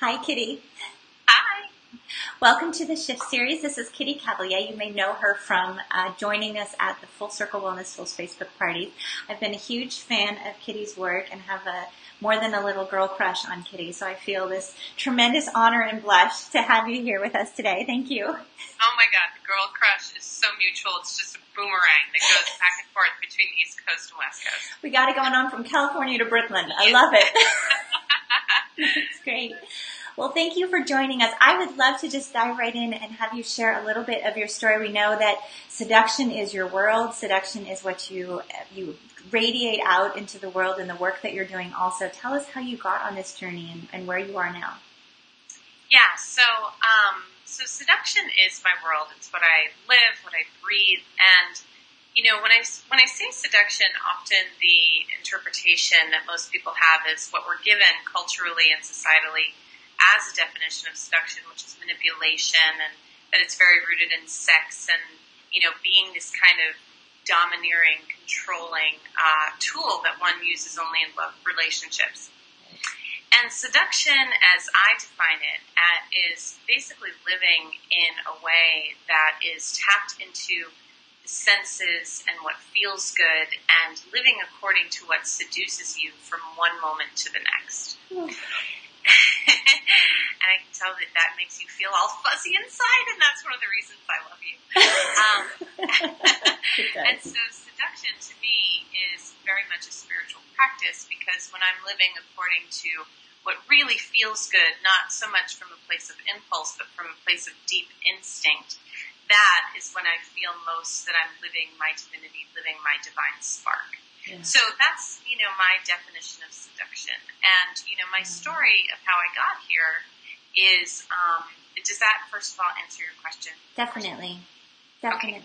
Hi, Kitty. Hi. Welcome to the Shift Series. This is Kitty Cavalier. You may know her from joining us at the Full Circle Wellness Tools Facebook parties. I've been a huge fan of Kitty's work and have more than a little girl crush on Kitty, so I feel this tremendous honor and blush to have you here with us today. Thank you. Oh my God, the girl crush is so mutual. It's just a boomerang that goes back and forth between the East Coast and West Coast. We got it going on from California to Brooklyn. I love it. It's great. Well, thank you for joining us. I would love to just dive right in and have you share a little bit of your story. We know that seduction is your world. Seduction is what you radiate out into the world and the work that you're doing also. Tell us how you got on this journey and where you are now. Yeah, so seduction is my world. It's what I live, what I breathe. And, you know, when I say seduction, often the interpretation that most people have is what we're given culturally and societally as a definition of seduction, which is manipulation, and that it's very rooted in sex and, you know, being this kind of domineering, controlling tool that one uses only in love relationships. And seduction, as I define it, is basically living in a way that is tapped into the senses and what feels good and living according to what seduces you from one moment to the next. And I can tell that makes you feel all fuzzy inside, and that's one of the reasons I love you. And so seduction to me is very much a spiritual practice, because when I'm living according to what really feels good, not so much from a place of impulse, but from a place of deep instinct, that is when I feel most that I'm living my divinity, living my divine spark. Yeah. So that's, you know, my definition of seduction. And, you know, my story of how I got here is, does that first of all answer your question? Definitely. Okay.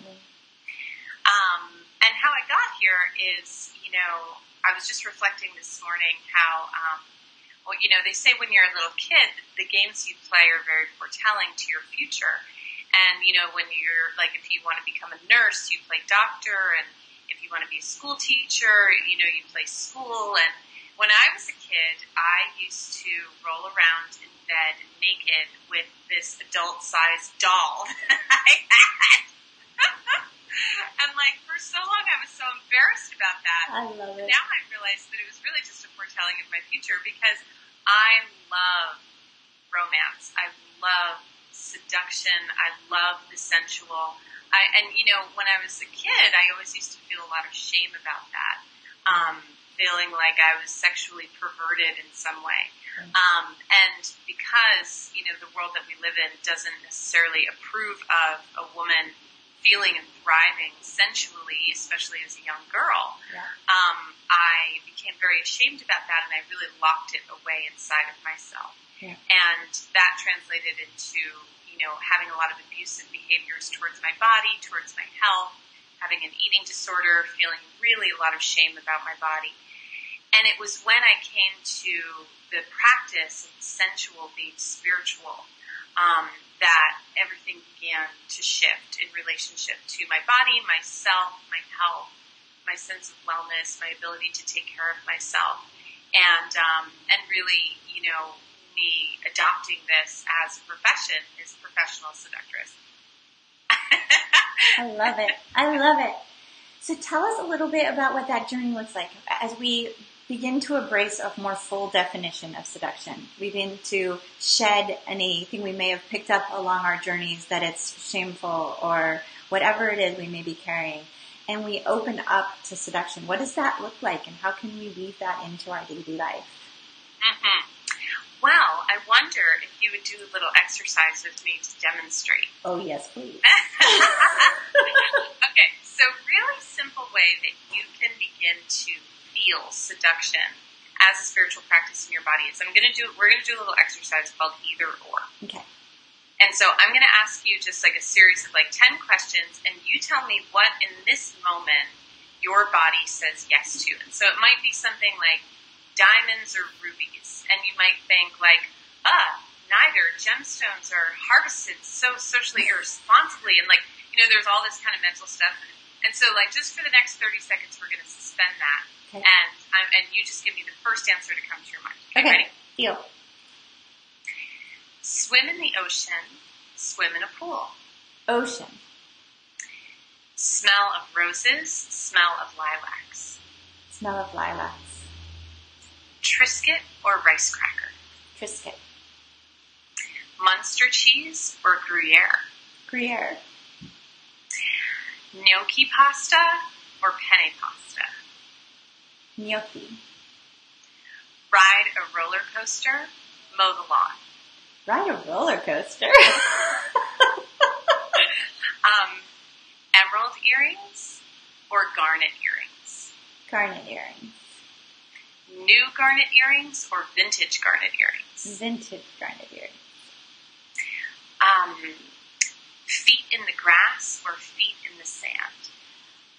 And how I got here is, you know, I was just reflecting this morning how, well, you know, they say when you're a little kid, the games you play are very foretelling to your future. And, you know, when you're, like, if you want to become a nurse, you play doctor, and if you want to be a school teacher, you know, you play school. And when I was a kid, I used to roll around in bed naked with this adult-sized doll that I had. And, like, for so long I was so embarrassed about that. I love it. Now I realize that it was really just a foretelling of my future, because I love romance. I love seduction. I love the sensual. And, you know, when I was a kid, I always used to feel a lot of shame about that, feeling like I was sexually perverted in some way. And because, you know, the world that we live in doesn't necessarily approve of a woman feeling and thriving sensually, especially as a young girl, I became very ashamed about that, and I really locked it away inside of myself. Yeah. And that translated into, you know, having a lot of abusive behaviors towards my body, towards my health, having an eating disorder, feeling really a lot of shame about my body. And it was when I came to the practice of the sensual being spiritual, that everything began to shift in relationship to my body, myself, my health, my sense of wellness, my ability to take care of myself, and really, you know, me adopting this as a profession is professional seductress. I love it. I love it. So tell us a little bit about what that journey looks like as we begin to embrace a more full definition of seduction. We begin to shed anything we may have picked up along our journeys that it's shameful or whatever it is we may be carrying. And we open up to seduction. What does that look like, and how can we weave that into our daily life? Mm-hmm. Well, I wonder if you would do a little exercise with me to demonstrate. Oh, yes, please. Okay, so really simple way that you can begin to feel seduction as a spiritual practice in your body is we're going to do a little exercise called either or. Okay. And so I'm going to ask you just like a series of like 10 questions, and you tell me what in this moment your body says yes to. And so it might be something like diamonds or rubies, and you might think like, neither. Gemstones are harvested so socially irresponsibly, and like, you know, there's all this kind of mental stuff. And so like just for the next 30 seconds, we're going to suspend that. Okay. And you just give me the first answer to come to your mind. Okay. Ready? Deal. Swim in the ocean, swim in a pool. Ocean. Smell of roses, smell of lilacs. Smell of lilacs. Triscuit or rice cracker. Triscuit. Munster cheese or Gruyere. Gruyere. Gnocchi pasta or penne pasta. Gnocchi. Ride a roller coaster, mow the lawn. Ride a roller coaster. Emerald earrings or garnet earrings. Garnet earrings. New garnet earrings or vintage garnet earrings. Vintage garnet earrings. Feet in the grass or feet in the sand.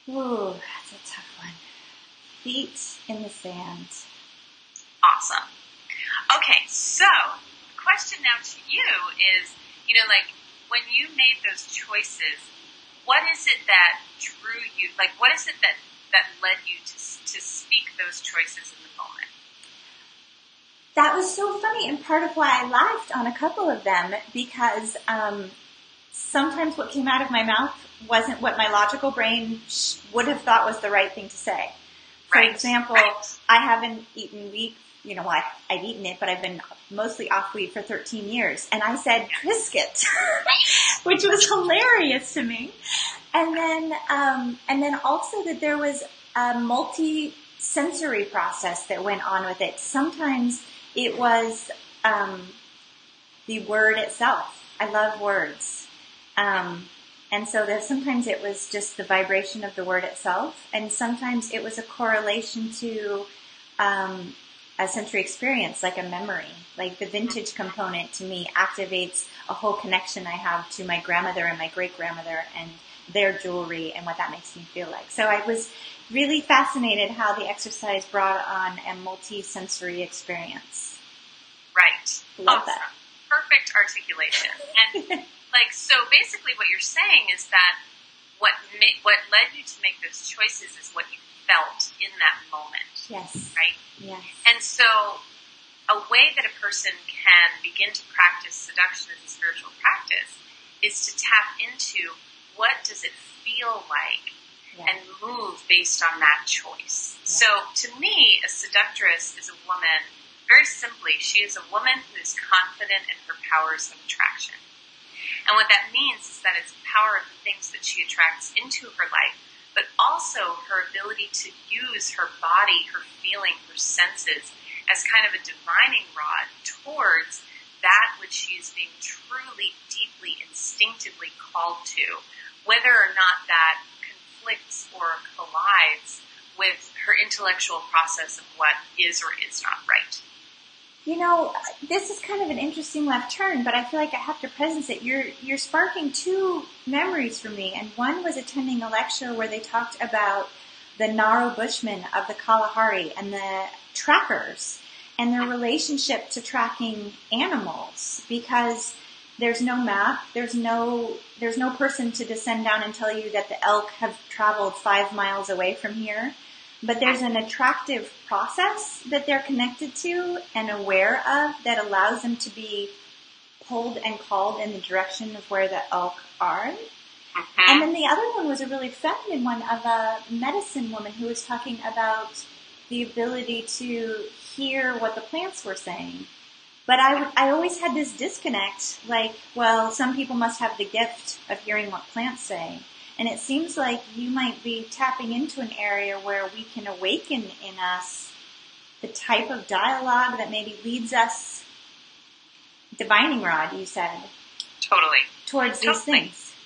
Ooh, that's a tough one. Feet in the sand. Awesome. Okay, so the question now to you is, like when you made those choices, what is it that drew you? Like, what is it that led you to speak those choices in the moment? That was so funny, and part of why I laughed on a couple of them, because sometimes what came out of my mouth wasn't what my logical brain would have thought was the right thing to say. For example, I haven't eaten wheat. I've eaten it, but I've been mostly off wheat for 13 years. And I said Triscuit, which was hilarious to me. And then also that there was a multi-sensory process that went on with it. Sometimes it was the word itself. I love words. And so sometimes it was just the vibration of the word itself, and sometimes it was a correlation to a sensory experience, like a memory. Like the vintage component to me activates a whole connection I have to my grandmother and my great-grandmother and their jewelry and what that makes me feel like. So I was really fascinated how the exercise brought on a multi-sensory experience. Right. Love awesome. that. Perfect articulation. And so basically what you're saying is that what led you to make those choices is what you felt in that moment. Yes. Right? Yes. And so a way that a person can begin to practice seduction as a spiritual practice is to tap into what does it feel like and move based on that choice. Yeah. So to me, a seductress is a woman, very simply, she is a woman who is confident in her powers of attraction. And what that means is that it's the power of the things that she attracts into her life, but also her ability to use her body, her feeling, her senses as kind of a divining rod towards that which she is being truly, deeply, instinctively called to, whether or not that conflicts or collides with her intellectual process of what is or is not right. This is kind of an interesting left turn, but I feel like I have to presence it. You're sparking two memories for me, and one was attending a lecture where they talked about the Naro Bushmen of the Kalahari and the trackers and their relationship to tracking animals, because there's no map, there's no person to descend down and tell you that the elk have traveled 5 miles away from here. But there's an attractive process that they're connected to and aware of that allows them to be pulled and called in the direction of where the elk are. And then the other one was a really feminine one of a medicine woman who was talking about the ability to hear what the plants were saying. But I always had this disconnect, like, well, some people must have the gift of hearing what plants say. And it seems like you might be tapping into an area where we can awaken in us the type of dialogue that maybe leads us, divining rod, you said. Totally. Towards these things.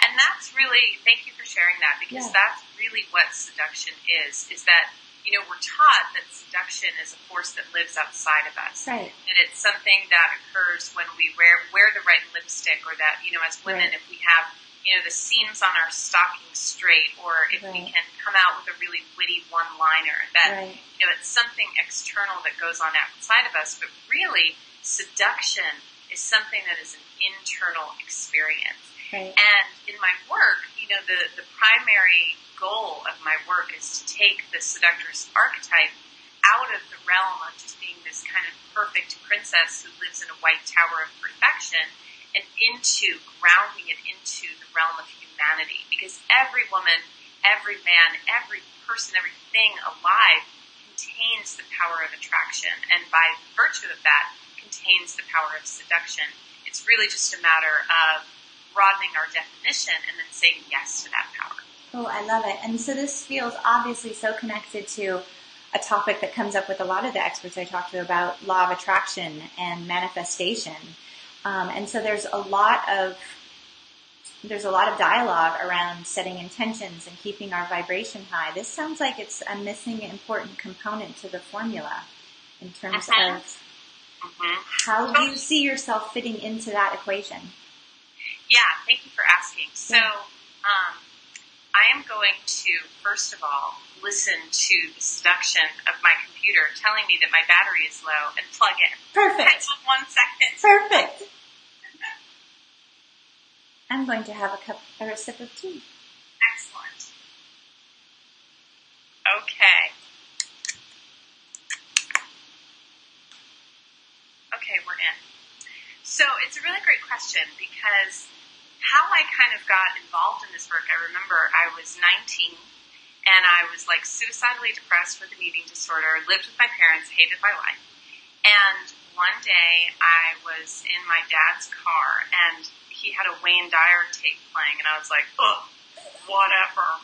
And that's really, thank you for sharing that, because that's really what seduction is that, we're taught that seduction is a force that lives outside of us. Right. And it's something that occurs when we wear the right lipstick, or that, as women, if we have the seams on our stockings straight, or if we can come out with a really witty one-liner, that, it's something external that goes on outside of us, but really, seduction is something that is an internal experience. Right. And in my work, the primary goal of my work is to take the seductress archetype out of the realm of just being this kind of perfect princess who lives in a white tower of perfection and into grounding it into the realm of humanity. Because every woman, every man, every person, everything alive contains the power of attraction, and by virtue of that, contains the power of seduction. It's really just a matter of broadening our definition and then saying yes to that power. Oh, I love it. And so this feels obviously so connected to a topic that comes up with a lot of the experts I talk to about law of attraction and manifestation. And so there's a lot of dialogue around setting intentions and keeping our vibration high. This sounds like it's a missing important component to the formula in terms of how do you see yourself fitting into that equation? Yeah, thank you for asking. So I am going to, first of all, listen to the seduction of my computer telling me that my battery is low and plug in. Perfect. 1 second. Perfect. I'm going to have a sip of tea. Excellent. Okay. Okay, we're in. So it's a really great question because how I kind of got involved in this work, I remember I was 19 and I was like suicidally depressed with an eating disorder, lived with my parents, hated my life. And one day I was in my dad's car and he had a Wayne Dyer tape playing and I was like, oh, whatever,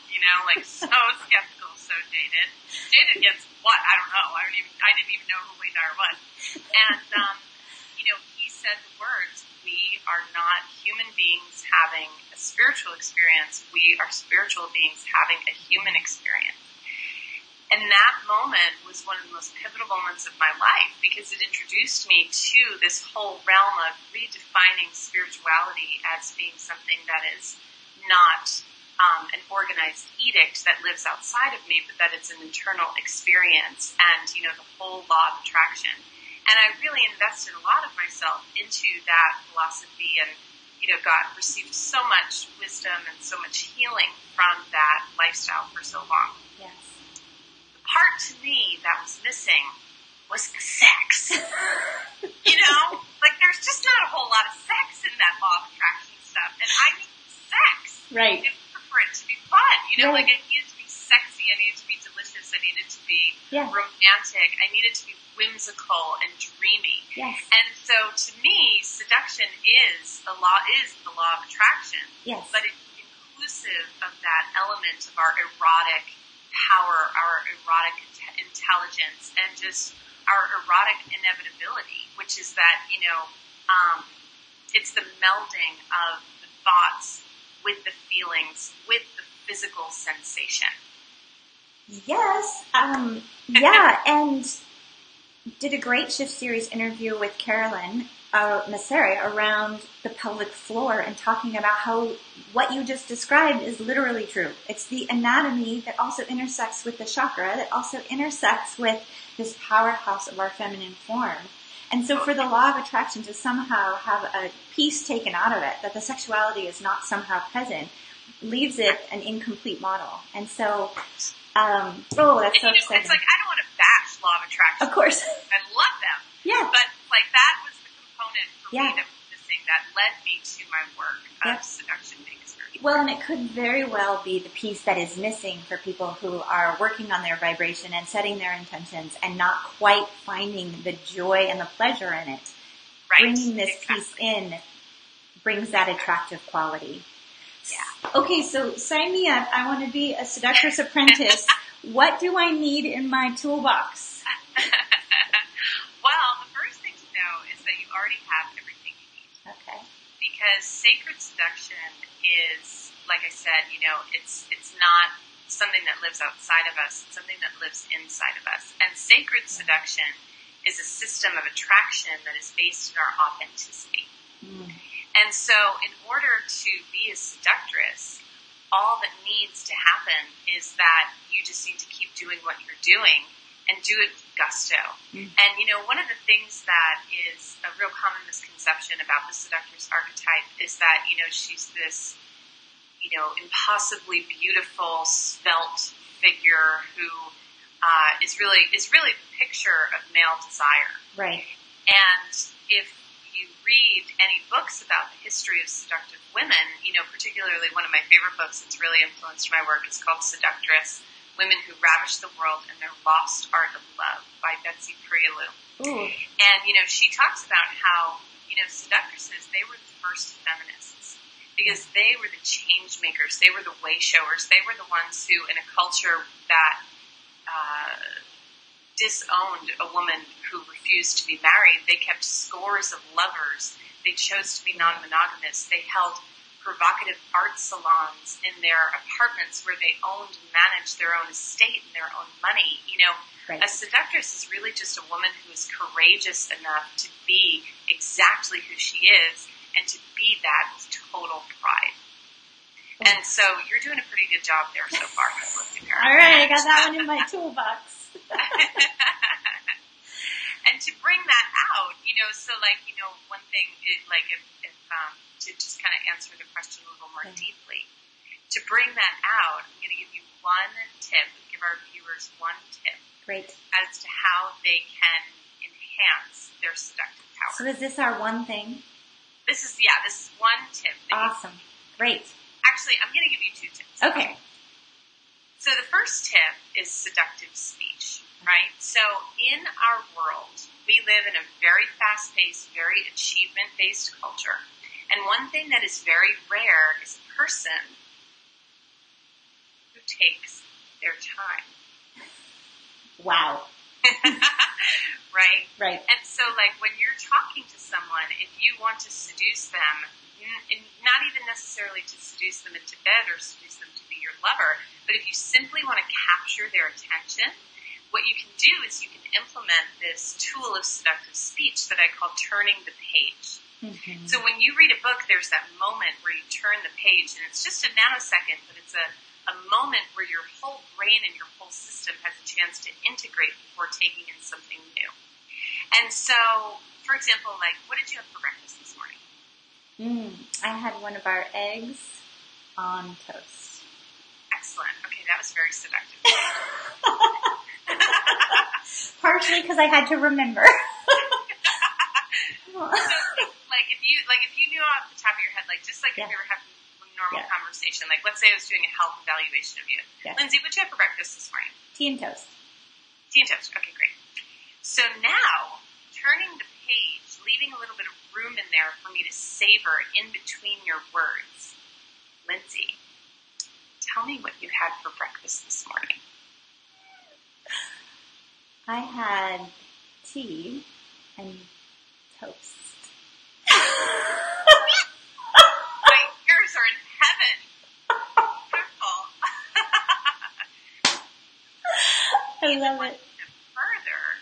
like so skeptical, so jaded. Jaded against what? I don't know. I didn't even know who Wayne Dyer was. And, he said the words, we are not human beings having a spiritual experience. We are spiritual beings having a human experience. And that moment was one of the most pivotal moments of my life because it introduced me to this whole realm of redefining spirituality as being something that is not an organized edict that lives outside of me, but that it's an internal experience and, the whole law of attraction. And I really invested a lot of myself into that philosophy and, received so much wisdom and so much healing from that lifestyle for so long. Yes. The part to me that was missing was the sex. There's just not a whole lot of sex in that law of attraction stuff. And I need sex. Right. In order for it to be fun. Right. I needed to be sexy. I needed to be delicious. I needed to be romantic. I needed to be whimsical and dreamy. Yes. And so to me, seduction is the law of attraction. Yes. But it's inclusive of that element of our erotic power, our erotic intelligence, and just our erotic inevitability, which is that, it's the melding of the thoughts with the feelings, with the physical sensation. Yes. Yeah, and did a great Shift Series interview with Carolyn Masseri around the pelvic floor and talking about how what you just described is literally true. It's the anatomy that also intersects with the chakra, that also intersects with this powerhouse of our feminine form. And so for the law of attraction to somehow have a piece taken out of it, that the sexuality is not somehow present, leaves it an incomplete model. And so, that's so exciting. It's like, I don't want to bash law of attraction. Of course. I love them. Yeah. But, that was the component for me that was missing, that led me to my work of seduction being spiritual. Well, and it could very well be the piece that is missing for people who are working on their vibration and setting their intentions and not quite finding the joy and the pleasure in it. Right. Bringing this piece in brings that attractive quality. Yeah. Okay, so sign me up. I want to be a seductress apprentice. What do I need in my toolbox? Well, the first thing to know is that you already have everything you need. Okay. Because sacred seduction is, like I said, it's not something that lives outside of us. It's something that lives inside of us. And sacred seduction is a system of attraction that is based in our authenticity. Mm. And so in order to be a seductress, all that needs to happen is that you just need to keep doing what you're doing and do it with gusto. Mm. And, one of the things that is a real common misconception about the seductress archetype is that, she's this, impossibly beautiful, svelte figure who is really the picture of male desire. Right. And if you read any books about the history of seductive women, particularly one of my favorite books that's really influenced my work is called Seductress, Women Who Ravish the World and Their Lost Art of Love by Betsy Prialou. Ooh. And, she talks about how, seductresses, they were the first feminists because they were the change makers. They were the way showers. They were the ones who, in a culture that disowned a woman who refused to be married, they kept scores of lovers. They chose to be non-monogamous. They held provocative art salons in their apartments where they owned and managed their own estate and their own money. Right. A seductress is really just a woman who is courageous enough to be exactly who she is and to be that with total pride. And so you're doing a pretty good job there so far. All right, I got that one in my toolbox. And to bring that out, one thing, if to just kind of answer the question a little more deeply, to bring that out, I'm going to give you one tip, give our viewers one tip. Great. As to how they can enhance their seductive power. So is this our one thing? This is one tip. Awesome. Great. Actually, I'm going to give you two tips. Okay. So the first tip is seductive speech, right? So in our world, we live in a very fast-paced, very achievement-based culture. And one thing that is very rare is a person who takes their time. Wow. Right? Right. And so, when you're talking to someone, if you want to seduce them, not even necessarily to seduce them into bed or seduce them to be your lover, but if you simply want to capture their attention, what you can do is you can implement this tool of seductive speech that I call turning the page. Mm-hmm. So when you read a book, there's that moment where you turn the page, and it's just a nanosecond, but it's a moment where your whole brain and your whole system has a chance to integrate before taking in something new. And so, for example, what did you have for breakfast this morning? I had one of our eggs on toast. Excellent. Okay, that was very seductive. Partially because I had to remember. So, if you knew off the top of your head, if you were having a normal conversation, let's say I was doing a health evaluation of you. Yeah. Lindsay, what'd you have for breakfast this morning? Tea and toast. Tea and toast. Okay, great. So now, turning the page, leaving a little bit of room in there for me to savor in between your words. Lindsay, tell me what you had for breakfast this morning. I had tea and toast. My ears are in heaven. Wonderful. I love it. Further,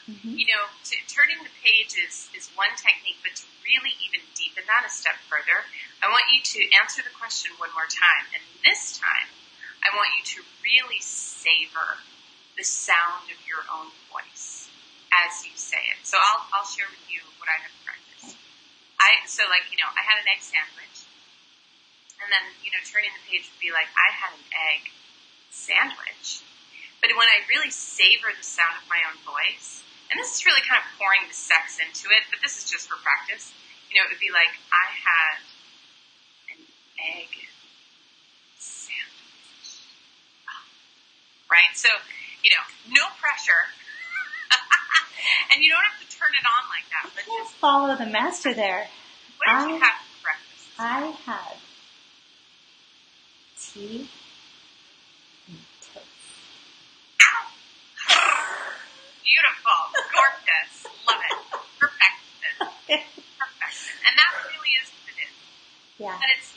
turning the page is one technique, but to really even deepen that a step further, I want you to answer the question one more time. And this time, I want you to really savor the sound of your own voice as you say it. So I'll share with you what I had for breakfast. I had an egg sandwich, and then, turning the page would be I had an egg sandwich. But when I really savor the sound of my own voice, and this is really kind of pouring the sex into it, but this is just for practice, it would be I had an egg sandwich. Right? So, no pressure. And you don't have to turn it on like that. But just follow the master there. What did you have for breakfast? I had tea and toast. Beautiful. Gorgeous. Love it. Perfection. And that really is what it is. Yeah. And it's,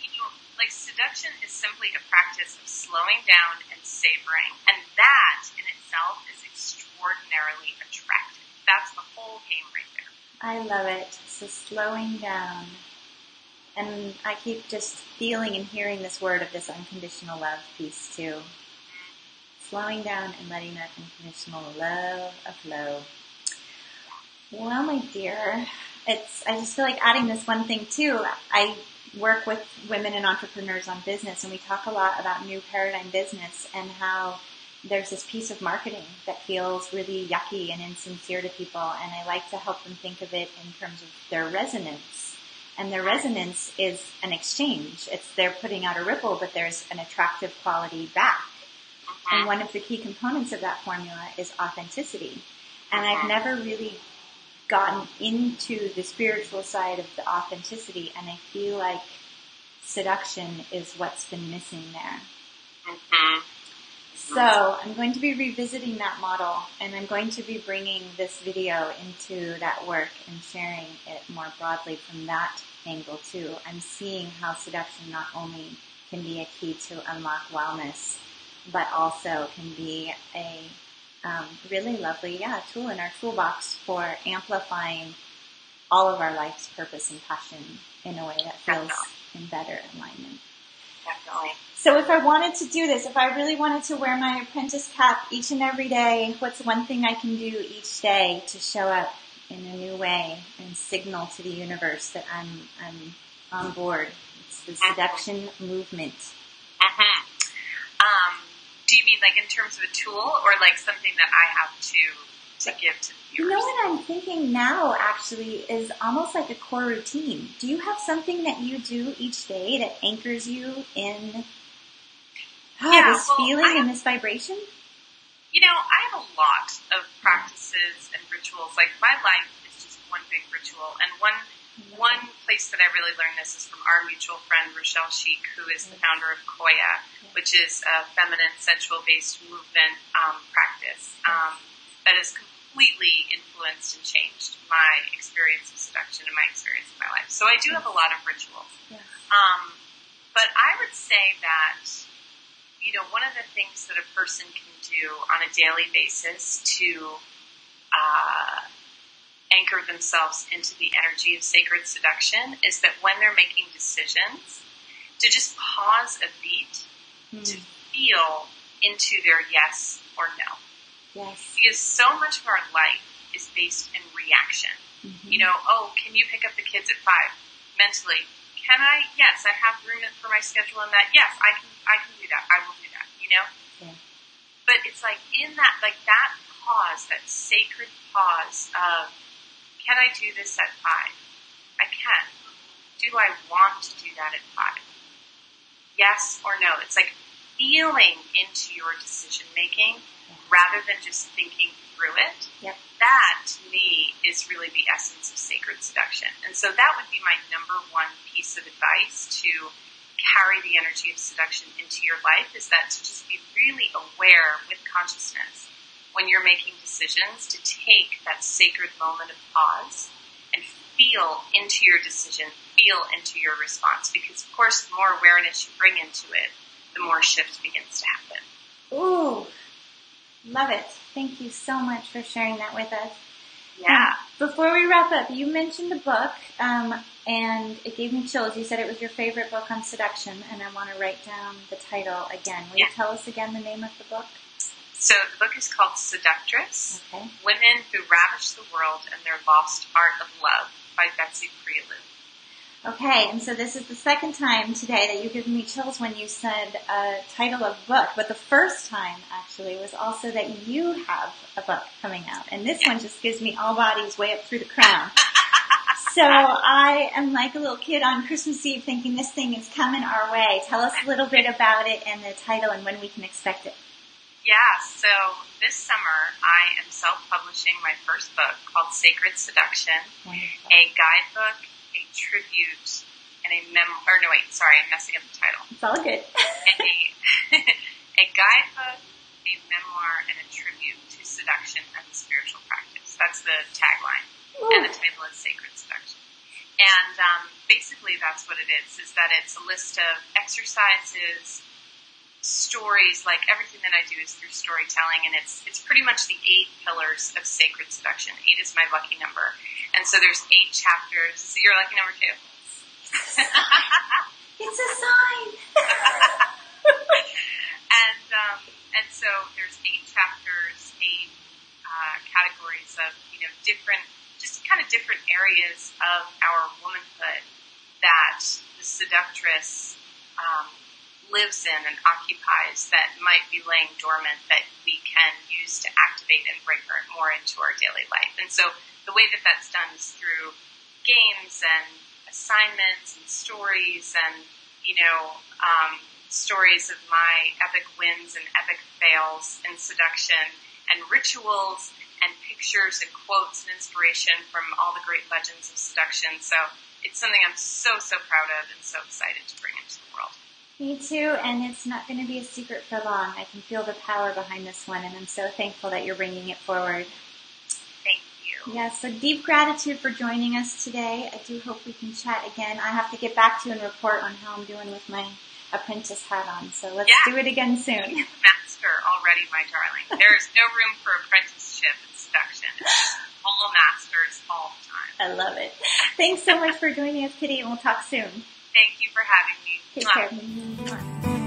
seduction is simply a practice of slowing down and savoring. And that in itself is extraordinarily attractive. That's the whole game right there. I love it. So slowing down. And I keep just feeling and hearing this word of this unconditional love piece too. Slowing down and letting that unconditional love flow. Well, my dear, I just feel like adding this one thing too. I work with women and entrepreneurs on business, and we talk a lot about new paradigm business and how there's this piece of marketing that feels really yucky and insincere to people, and I like to help them think of it in terms of their resonance. And their resonance is an exchange. They're putting out a ripple, but there's an attractive quality back. And one of the key components of that formula is authenticity. And I've never really gotten into the spiritual side of the authenticity, and I feel like seduction is what's been missing there. So I'm going to be revisiting that model, and I'm going to be bringing this video into that work and sharing it more broadly from that angle too. I'm seeing how seduction not only can be a key to unlock wellness, but also can be a really lovely tool in our toolbox for amplifying all of our life's purpose and passion in a way that feels in better alignment. Definitely. So if I wanted to do this, if I really wanted to wear my apprentice cap each and every day, what's one thing I can do each day to show up in a new way and signal to the universe that I'm on board? It's the seduction movement. Do you mean like in terms of a tool, or like something that I have to give to the viewers? You know what I'm thinking now actually is almost like a core routine. Do you have something that you do each day that anchors you in this feeling and this vibration? You know, I have a lot of practices and rituals. Like my life is just one big ritual. And one place that I really learned this is from our mutual friend, Rochelle Sheik, who is the founder of Koya, which is a feminine, sensual-based movement practice that has completely influenced and changed my experience of seduction and my experience in my life. So I do have a lot of rituals. But I would say that, you know, one of the things that a person can do on a daily basis to anchor themselves into the energy of sacred seduction is that when they're making decisions, to just pause a beat to feel into their yes or no. Yes. Because so much of our life is based in reaction. You know, can you pick up the kids at 5? Mentally, can I? Yes, I have room for my schedule in that. Yes, I can do that. I will do that, you know? Yeah. But it's like in that, like that pause, that sacred pause of, can I do this at 5? I can. Do I want to do that at 5? Yes or no? It's like feeling into your decision making rather than just thinking through it. Yep. That, to me, is really the essence of sacred seduction. And so that would be my number one piece of advice to carry the energy of seduction into your life, is that to just be really aware with consciousness when you're making decisions, to take that sacred moment of pause and feel into your decision, feel into your response. Because, of course, the more awareness you bring into it, the more shift begins to happen. Ooh, love it. Thank you so much for sharing that with us. Yeah. Before we wrap up, you mentioned a book, and it gave me chills. You said it was your favorite book on seduction, and I want to write down the title again. Will you tell us again the name of the book? So the book is called Seductress, Okay. Women Who Ravish the World and Their Lost Art of Love by Betsy Prioleau. Okay, and so this is the second time today that you've given me chills when you said title of book, but the first time actually was also that you have a book coming out, and this one just gives me all bodies way up through the crown. So I am like a little kid on Christmas Eve thinking this thing is coming our way. Tell us a little bit about it and the title and when we can expect it. Yeah, so this summer I am self-publishing my first book called Sacred Seduction, Wonderful. a guidebook, a tribute, and a I'm messing up the title. It's all good. A guidebook, a memoir, and a tribute to seduction as a spiritual practice. That's the tagline. Ooh. And the title is Sacred Seduction. And basically that's what it is that it's a list of exercises, stories, like everything that I do is through storytelling, and it's pretty much the 8 pillars of sacred seduction. 8 is my lucky number. And so there's 8 chapters. So your lucky number 2. It's a sign. And so there's 8 chapters, 8 categories of, you know, different areas of our womanhood that the seductress lives in and occupies that might be laying dormant that we can use to activate and bring her more into our daily life. And so the way that that's done is through games and assignments and stories and, stories of my epic wins and epic fails in seduction and rituals and pictures and quotes and inspiration from all the great legends of seduction. So it's something I'm so, so proud of and so excited to bring into the world. Me too, and it's not going to be a secret for long. I can feel the power behind this one, and I'm so thankful that you're bringing it forward. Thank you. Yeah, so deep gratitude for joining us today. I do hope we can chat again. I have to get back to you and report on how I'm doing with my apprentice hat on, so let's do it again soon. Master already, my darling. There's no room for apprenticeship in seduction. It's all masters all the time. I love it. Thanks so much for joining us today, and we'll talk soon. Thank you for having me. Take care.